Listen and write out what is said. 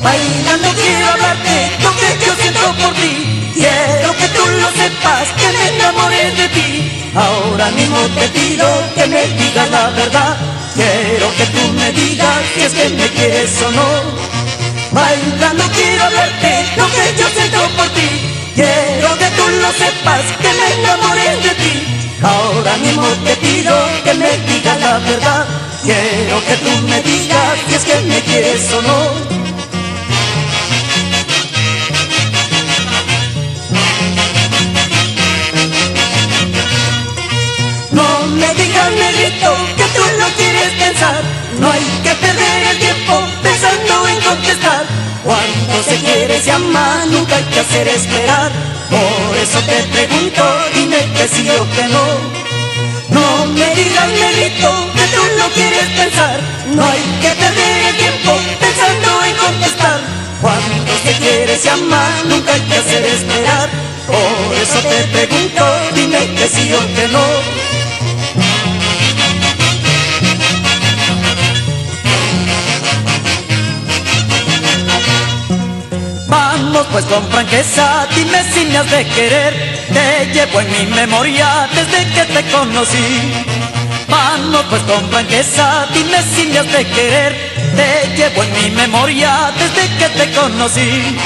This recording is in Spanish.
Bailando quiero hablarte lo que yo siento por ti. Quiero que tú lo sepas, que me enamoré de ti. Ahora mismo te pido que me digas la verdad. Quiero que tú me digas si es que me quieres o no. Bailando quiero hablarte lo que yo siento por ti. Quiero que tú lo sepas, que me enamoré de ti. Ahora mismo te pido que me digas la verdad. Quiero que tú me digas si es que me quieres o no. No me digas, negrito, que tú no quieres pensar. No hay que perder el tiempo pensando en contestar. Cuando se quiere se ama, nunca hay que hacer esperar. Por eso te pregunto, dime que sí o que no. No me digas, negrito, que tú no quieres pensar. No hay que perder el tiempo pensando en contestar. Cuando se quiere se ama, nunca hay que hacer esperar. Por eso te pregunto, dime que sí o que no. Vamos pues con franqueza, dime si me has de querer. Te llevo en mi memoria desde que te conocí. Vamos pues con franqueza, dime si me has de querer. Te llevo en mi memoria desde que te conocí.